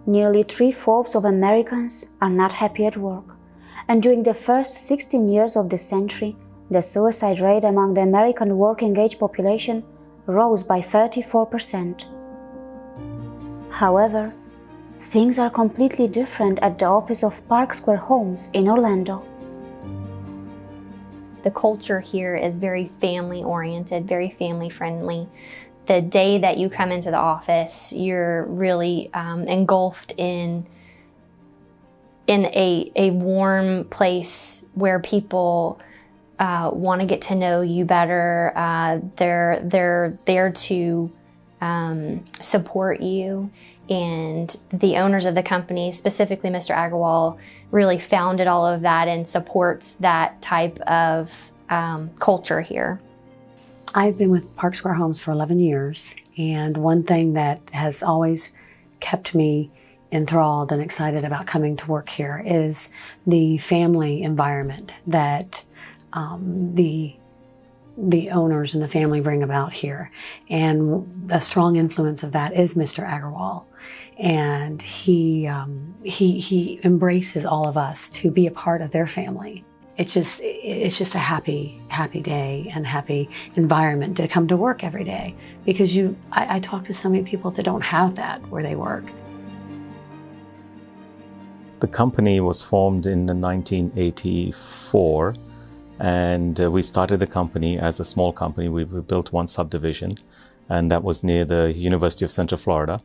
Nearly 3/4 of Americans are not happy at work, and during the first 16 years of the century, the suicide rate among the American working-age population rose by 34%. However, things are completely different at the office of Park Square Homes in Orlando. The culture here is very family-oriented, very family-friendly. The day that you come into the office, you're really engulfed in a warm place where people want to get to know you better. They're there to support you. And the owners of the company, specifically Mr. Agarwal, really founded all of that and supports that type of culture here. I've been with Park Square Homes for 11 years, and one thing that has always kept me enthralled and excited about coming to work here is the family environment that the owners and the family bring about here. And a strong influence of that is Mr. Agarwal. And he embraces all of us to be a part of their family. It's just a happy day and happy environment to come to work every day, because I talk to so many people that don't have that where they work. The company was formed in 1984, and we started the company as a small company. We built one subdivision, and that was near the University of Central Florida.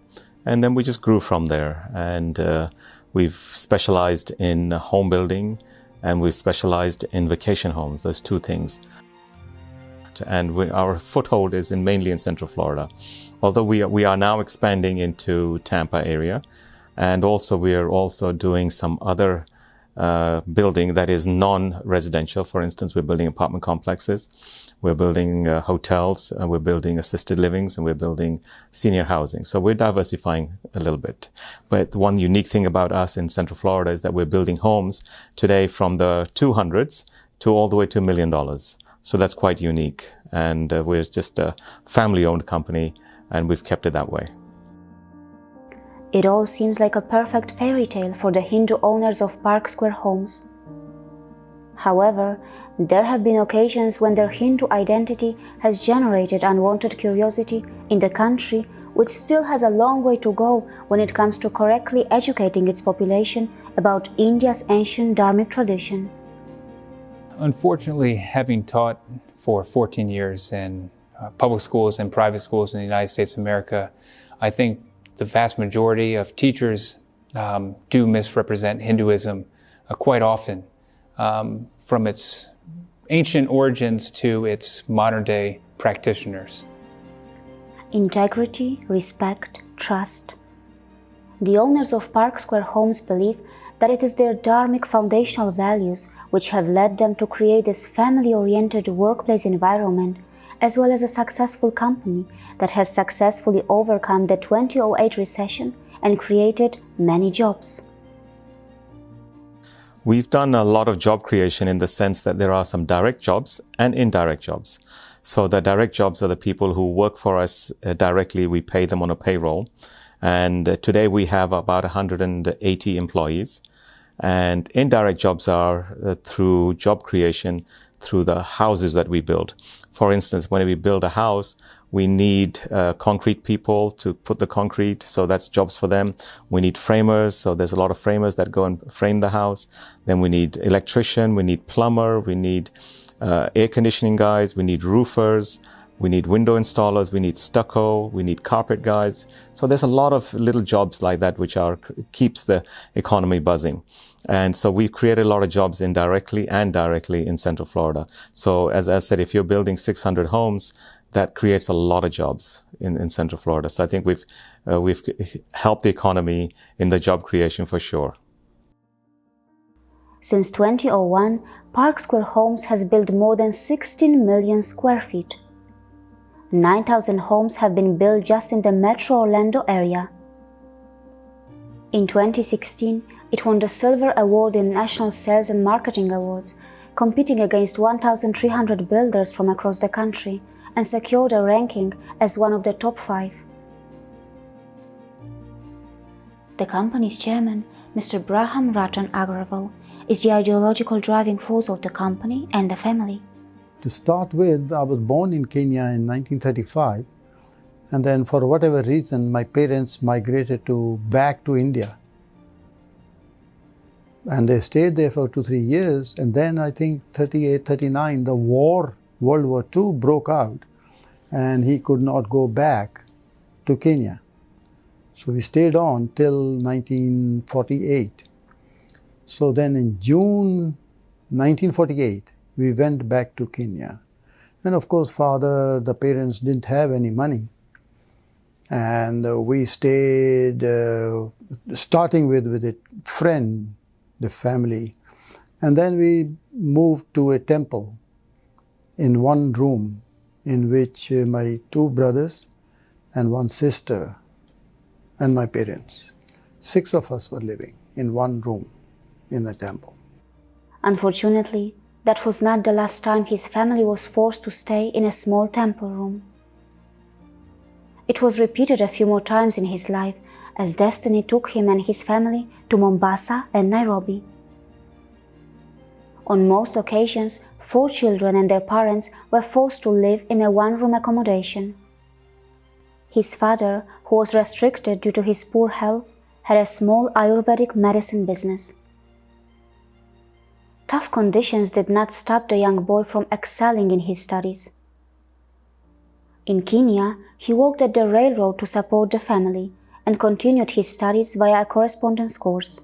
And then we just grew from there, and we've specialized in home building, and we've specialized in vacation homes, those two things. And our foothold is mainly in Central Florida, although we are now expanding into Tampa area, and also we are also doing some other building that is non-residential. For instance, we're building apartment complexes, we're building hotels, and we're building assisted livings, and we're building senior housing. So we're diversifying a little bit. But one unique thing about us in Central Florida is that we're building homes today from the 200s to all the way to $1 million. So that's quite unique. And we're just a family-owned company, and we've kept it that way. It all seems like a perfect fairy tale for the Hindu owners of Park Square Homes. However, there have been occasions when their Hindu identity has generated unwanted curiosity in the country, which still has a long way to go when it comes to correctly educating its population about India's ancient dharmic tradition. Unfortunately, having taught for 14 years in public schools and private schools in the United States of America, I think the vast majority of teachers do misrepresent Hinduism quite often, from its ancient origins to its modern-day practitioners. Integrity, respect, trust. The owners of Park Square Homes believe that it is their dharmic foundational values which have led them to create this family-oriented workplace environment, as well as a successful company that has successfully overcome the 2008 recession and created many jobs. We've done a lot of job creation in the sense that there are some direct jobs and indirect jobs. So the direct jobs are the people who work for us directly. We pay them on a payroll. And today we have about 180 employees. And indirect jobs are through job creation through the houses that we build. For instance, when we build a house, we need concrete people to put the concrete, so that's jobs for them. We need framers, so there's a lot of framers that go and frame the house. Then we need electrician, we need plumber, we need air conditioning guys, we need roofers, we need window installers, we need stucco, we need carpet guys. So there's a lot of little jobs like that which keeps the economy buzzing. And so we've created a lot of jobs indirectly and directly in Central Florida. So as I said, if you're building 600 homes, that creates a lot of jobs in Central Florida. So I think we've helped the economy in the job creation for sure. Since 2001, Park Square Homes has built more than 16 million square feet. 9,000 homes have been built just in the Metro Orlando area. In 2016, it won the Silver Award in National Sales and Marketing Awards, competing against 1,300 builders from across the country, and secured a ranking as one of the top 5. The company's chairman, Mr. Braham Ratan Agrawal, is the ideological driving force of the company and the family. To start with, I was born in Kenya in 1935, and then for whatever reason, my parents migrated back to India. And they stayed there for 2-3 years, and then I think 38, 39, the war, World War II broke out, and he could not go back to Kenya. So we stayed on till 1948. So then in June 1948, we went back to Kenya. And of course, the parents didn't have any money. And we stayed, starting with a friend, the family. And then we moved to a temple in one room in which my 2 brothers and 1 sister and my parents, 6 of us were living in one room in the temple. Unfortunately, that was not the last time his family was forced to stay in a small temple room. It was repeated a few more times in his life as destiny took him and his family to Mombasa and Nairobi. On most occasions, 4 children and their parents were forced to live in a one-room accommodation. His father, who was restricted due to his poor health, had a small Ayurvedic medicine business. Tough conditions did not stop the young boy from excelling in his studies. In Kenya, he worked at the railroad to support the family and continued his studies via a correspondence course.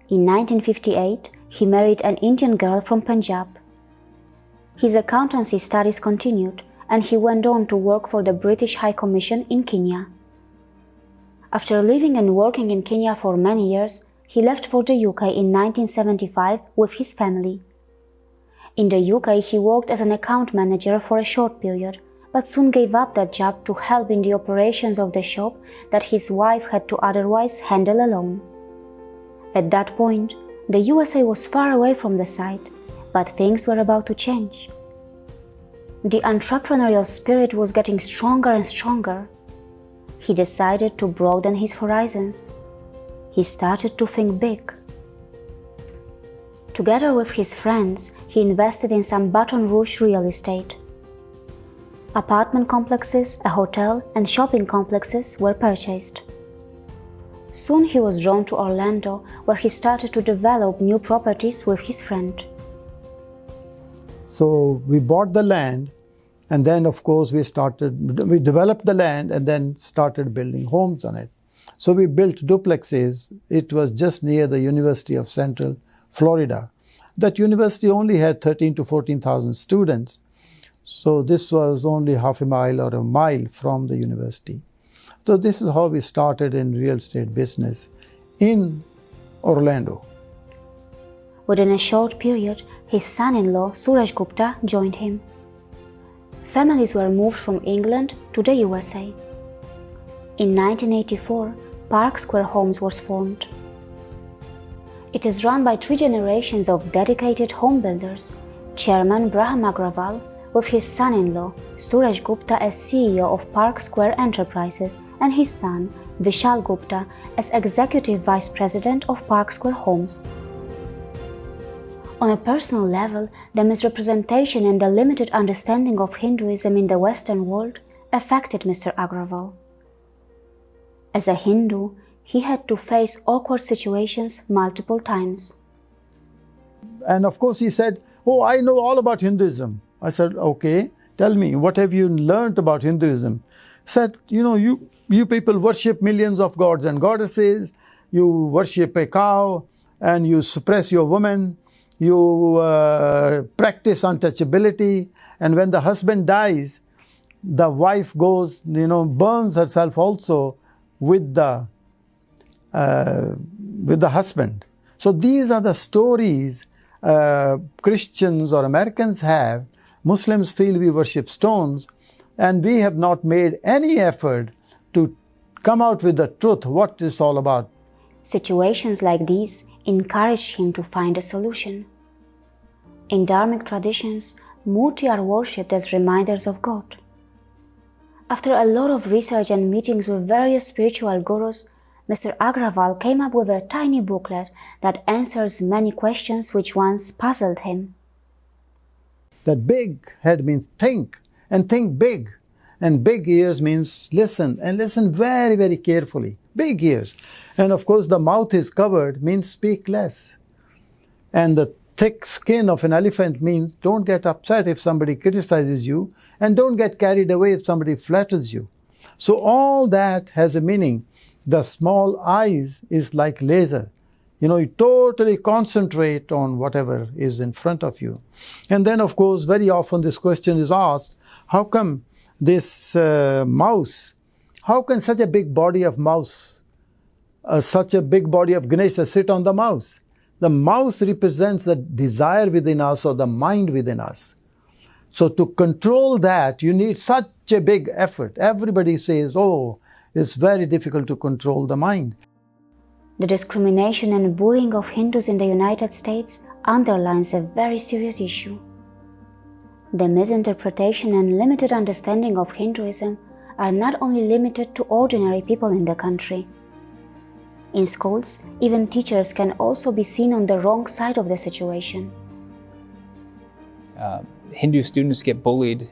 In 1958, he married an Indian girl from Punjab. His accountancy studies continued, and he went on to work for the British High Commission in Kenya. After living and working in Kenya for many years, he left for the UK in 1975 with his family. In the UK, he worked as an account manager for a short period, but soon gave up that job to help in the operations of the shop that his wife had to otherwise handle alone. At that point, the USA was far away from the site, but things were about to change. The entrepreneurial spirit was getting stronger and stronger. He decided to broaden his horizons. He started to think big. Together with his friends, he invested in some Baton Rouge real estate. Apartment complexes, a hotel, and shopping complexes were purchased. Soon he was drawn to Orlando, where he started to develop new properties with his friend. So we bought the land, and then of course we developed the land and then started building homes on it. So we built duplexes. It was just near the University of Central Florida. That university only had 13,000 to 14,000 students. So this was only half a mile or a mile from the university. So this is how we started in real estate business in Orlando. Within a short period, his son-in-law Suraj Gupta joined him. Families were moved from England to the USA. In 1984, Park Square Homes was formed. It is run by 3 generations of dedicated home builders, Chairman Braham Agrawal, with his son-in-law Suraj Gupta as CEO of Park Square Enterprises and his son Vishal Gupta as Executive Vice President of Park Square Homes. On a personal level, the misrepresentation and the limited understanding of Hinduism in the Western world affected Mr. Agrawal. As a Hindu, he had to face awkward situations multiple times. And of course he said, "Oh, I know all about Hinduism." I said, "Okay, tell me, what have you learned about Hinduism?" He said, you people worship millions of gods and goddesses, you worship a cow, and you suppress your woman, you practice untouchability, and when the husband dies, the wife goes, burns herself also with the husband. So these are the stories Christians or Americans have. Muslims feel we worship stones, and we have not made any effort to come out with the truth, what it's all about. Situations like these encouraged him to find a solution. In dharmic traditions, murti are worshipped as reminders of God. After a lot of research and meetings with various spiritual gurus, Mr. Agrawal came up with a tiny booklet that answers many questions which once puzzled him. That big head means think, and think big. And big ears means listen, and listen very, very carefully. Big ears. And of course, the mouth is covered means speak less. And the thick skin of an elephant means don't get upset if somebody criticizes you, and don't get carried away if somebody flatters you. So all that has a meaning. The small eyes is like laser. You totally concentrate on whatever is in front of you. And then, of course, very often this question is asked, how come this mouse, how can such a big body of mouse, such a big body of Ganesha sit on the mouse? The mouse represents the desire within us or the mind within us. So to control that, you need such a big effort. Everybody says, oh, it's very difficult to control the mind. The discrimination and bullying of Hindus in the United States underlines a very serious issue. The misinterpretation and limited understanding of Hinduism are not only limited to ordinary people in the country. In schools, even teachers can also be seen on the wrong side of the situation. Hindu students get bullied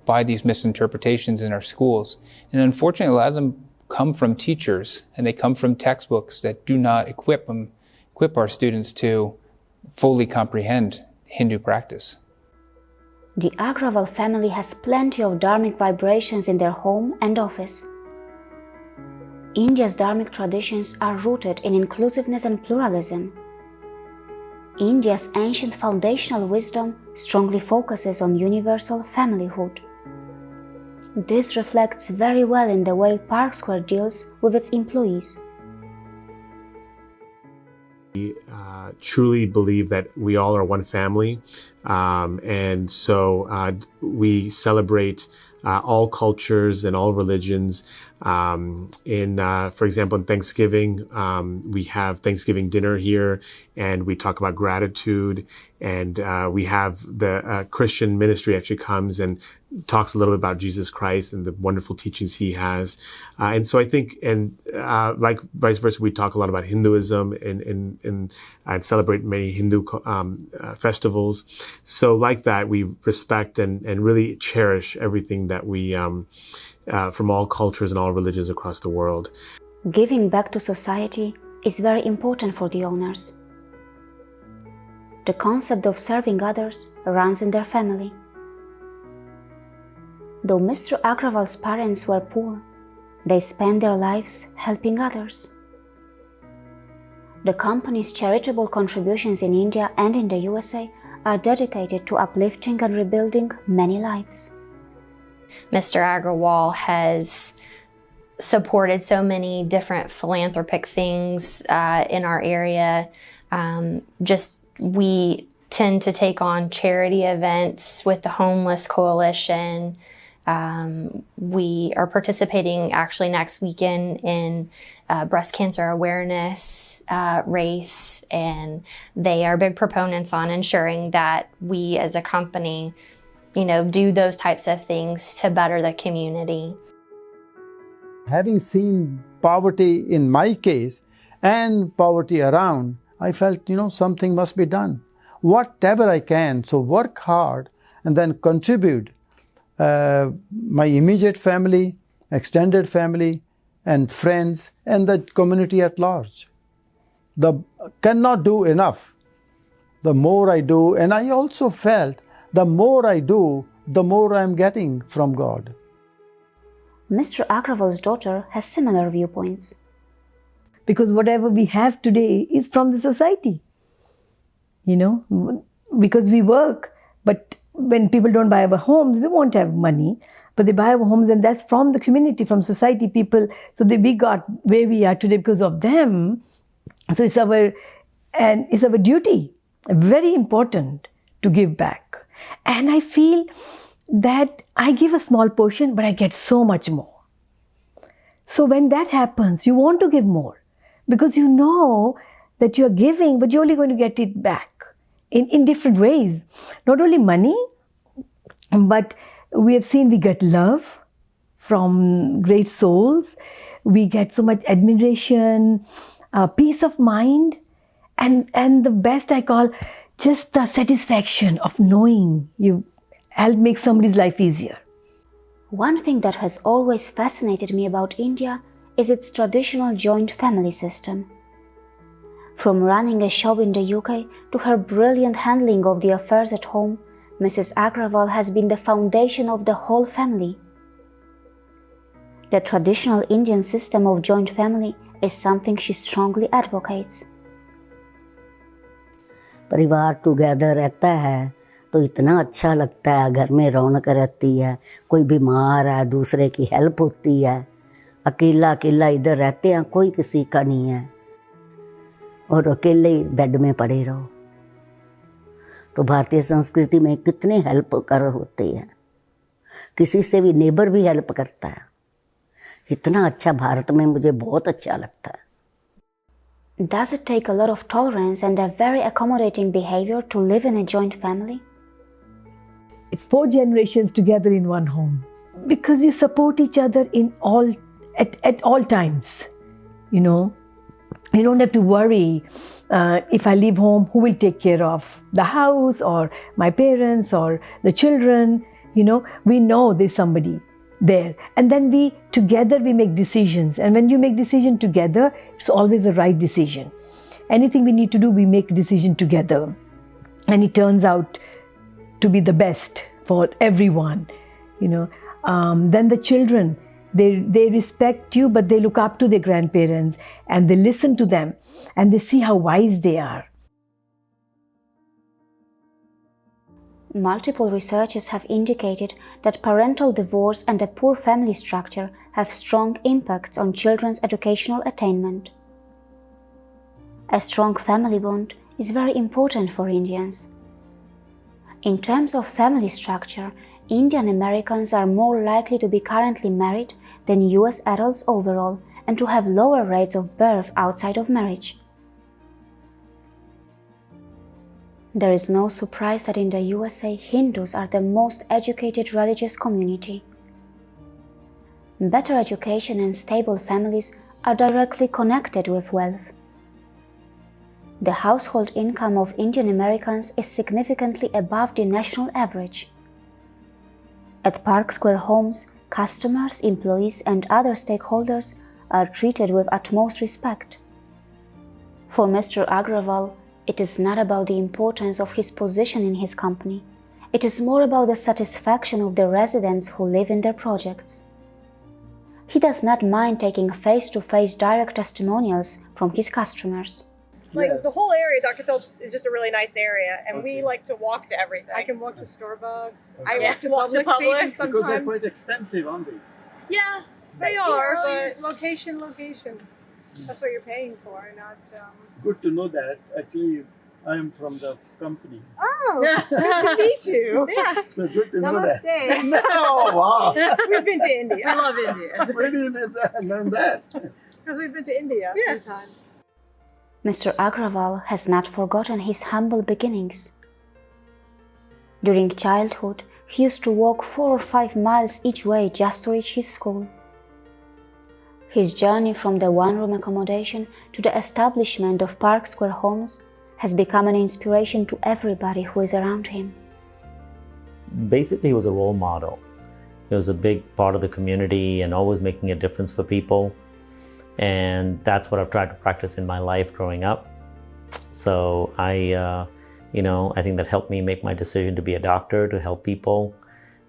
by these misinterpretations in our schools. And unfortunately, a lot of them come from teachers, and they come from textbooks that do not equip our students to fully comprehend Hindu practice. The Agrawal family has plenty of dharmic vibrations in their home and office. India's dharmic traditions are rooted in inclusiveness and pluralism. India's ancient foundational wisdom strongly focuses on universal familyhood. This reflects very well in the way Park Square deals with its employees. We truly believe that we all are one family, and so we celebrate all cultures and all religions. For example, in Thanksgiving, we have Thanksgiving dinner here, and we talk about gratitude. And we have the Christian ministry actually comes and talks a little bit about Jesus Christ and the wonderful teachings he has. And so I think, like vice versa, we talk a lot about Hinduism and celebrate many Hindu festivals. So like that, we respect and really cherish everything that we from all cultures and all religions across the world. Giving back to society is very important for the owners. The concept of serving others runs in their family. Though Mr. Agrawal's parents were poor, they spent their lives helping others. The company's charitable contributions in India and in the USA are dedicated to uplifting and rebuilding many lives. Mr. Agrawal has supported so many different philanthropic things in our area. We tend to take on charity events with the Homeless Coalition. We are participating actually next weekend in breast cancer awareness race, and they are big proponents on ensuring that we as a company, do those types of things to better the community. Having seen poverty in my case and poverty around, I felt, something must be done. Whatever I can, so work hard and then contribute. My immediate family, extended family, and friends, and the community at large. Cannot do enough. The more I do, and I also felt the more I do, the more I'm getting from God. Mr. Agrawal's daughter has similar viewpoints. Because whatever we have today is from the society. Because we work, but when people don't buy our homes, we won't have money. But they buy our homes, and that's from the community, from society people. So we got where we are today because of them. So it's our duty, very important to give back. And I feel that I give a small portion, but I get so much more. So when that happens, you want to give more because you know that you're giving, but you're only going to get it back in different ways. Not only money, but we have seen we get love from great souls. We get so much admiration, peace of mind, and the best I call just the satisfaction of knowing you help make somebody's life easier. One thing that has always fascinated me about India is its traditional joint family system. From running a shop in the UK to her brilliant handling of the affairs at home, Mrs. Agrawal has been the foundation of the whole family. The traditional Indian system of joint family is something she strongly advocates. परिवार together रहता है तो इतना अच्छा लगता है, घर में रौनक रहती है, कोई बीमार है दूसरे की हेल्प होती है, अकेला अकेला इधर रहते हैं कोई किसी का नहीं है और अकेले ही बेड में पड़े रहो। तो भारतीय संस्कृति में कितने हेल्प कर होते हैं, किसी से भी नेबर भी हेल्प करता है, इतना अच्छा भारत में मुझे बहुत अच्छा लगता है। Does it take a lot of tolerance and a very accommodating behavior to live in a joint family? It's 4 generations together in one home because you support each other in at all times. You know, you don't have to worry if I leave home, who will take care of the house or my parents or the children. You know, we know there's somebody there, and then we together we make decisions, and when you make decision together, it's always the right decision. Anything we need to do, we make a decision together, and it turns out to be the best for everyone. You know, then the children, they respect you, but they look up to their grandparents and they listen to them and they see how wise they are. Multiple researchers have indicated that parental divorce and a poor family structure have strong impacts on children's educational attainment. A strong family bond is very important for Indians. In terms of family structure, Indian Americans are more likely to be currently married than US adults overall and to have lower rates of birth outside of marriage. There is no surprise that in the USA, Hindus are the most educated religious community. Better education and stable families are directly connected with wealth. The household income of Indian Americans is significantly above the national average. At Park Square Homes, customers, employees, and other stakeholders are treated with utmost respect. For Mr. Agrawal, it is not about the importance of his position in his company. It is more about the satisfaction of the residents who live in their projects. He does not mind taking face-to-face direct testimonials from his customers. Like the whole area, Dr. Phillips is just a really nice area, and we like to walk to everything. I can walk to Starbucks. I walk to Publix even sometimes. Because they're quite expensive, aren't they? Yeah, they are, but Location. That's what you're paying for, not. Good to know that. Actually, I am from the company. Oh, nice to meet you. yeah, So good to know that. Namaste. Oh, wow. we've been to India. I love India Where did you learn that? because we've been to India a few times. Mr. Agrawal has not forgotten his humble beginnings. During childhood, he used to walk 4 or 5 miles each way just to reach his school. His journey from the one-room accommodation to the establishment of Park Square Homes has become an inspiration to everybody who is around him. Basically, he was a role model. He was a big part of the community and always making a difference for people. And that's what I've tried to practice in my life growing up. So I think that helped me make my decision to be a doctor, to help people,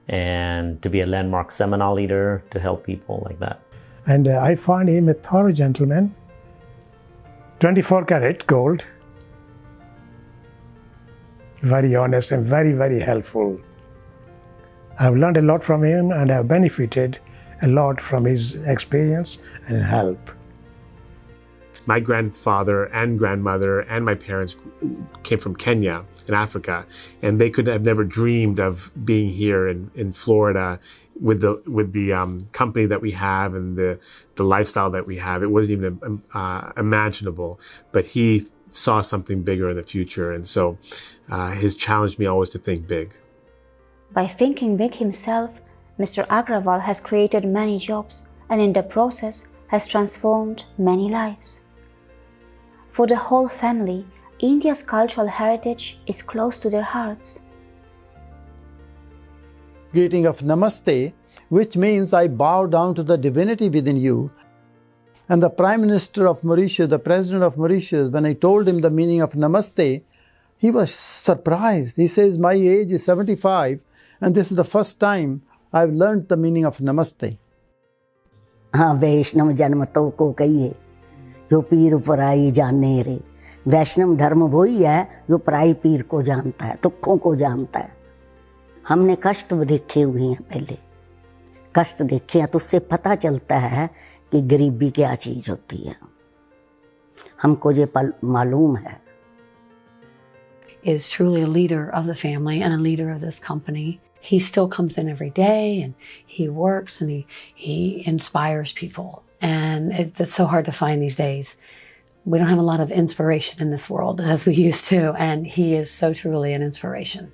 and to be a landmark seminar leader, to help people like that. And I found him a thorough gentleman, 24 karat gold, very honest and very, very helpful. I've learned a lot from him and I've benefited a lot from his experience and help. My grandfather and grandmother and my parents came from Kenya in Africa, and they could have never dreamed of being here in Florida with the company that we have and the lifestyle that we have. It wasn't even imaginable, but he saw something bigger in the future, and so he's challenged me always to think big. By thinking big himself, Mr. Agrawal has created many jobs and in the process has transformed many lives. For the whole family, India's cultural heritage is close to their hearts. Greeting of Namaste, which means I bow down to the divinity within you. And the Prime Minister of Mauritius, the President of Mauritius, when I told him the meaning of Namaste, he was surprised. He says, my age is 75 and this is the first time I've learned the meaning of Namaste. हाँ वैष्णव जन्म तो को कहिए जो पीर पराई जाने रे वैष्णव धर्म वही है जो पराई पीर को जानता है दुखों को जानता है हमने कष्ट देखे हुए हैं पहले कष्ट देखे हैं तो उससे पता चलता है कि गरीबी क्या चीज़ होती है हमको ये मालूम है Is truly a leader of the family and a leader of this company. He still comes in every day and he works and he inspires people. And it's so hard to find these days. We don't have a lot of inspiration in this world as we used to, and he is so truly an inspiration.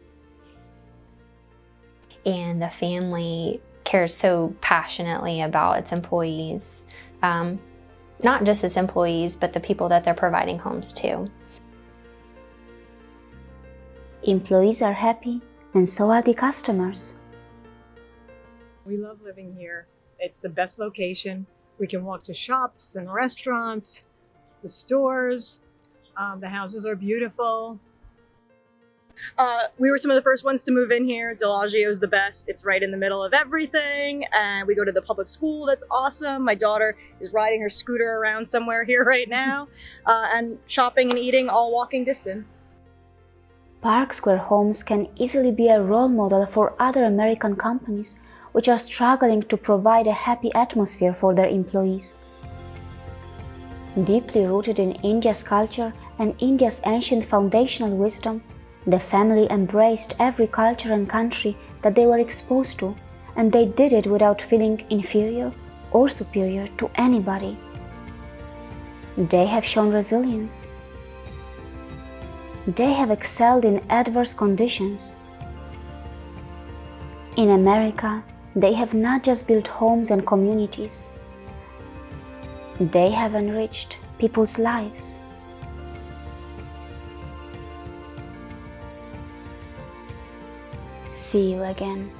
And the family cares so passionately about its employees, not just its employees, but the people that they're providing homes to. Employees are happy, and so are the customers. We love living here. It's the best location. We can walk to shops and restaurants, the stores. The houses are beautiful. We were some of the first ones to move in here. Delagio is the best. It's right in the middle of everything. And we go to the public school. That's awesome. My daughter is riding her scooter around somewhere here right now. And shopping and eating all walking distance. Park Square Homes can easily be a role model for other American companies which are struggling to provide a happy atmosphere for their employees. Deeply rooted in India's culture and India's ancient foundational wisdom, the family embraced every culture and country that they were exposed to, and they did it without feeling inferior or superior to anybody. They have shown resilience. They have excelled in adverse conditions. In America, they have not just built homes and communities. They have enriched people's lives. See you again.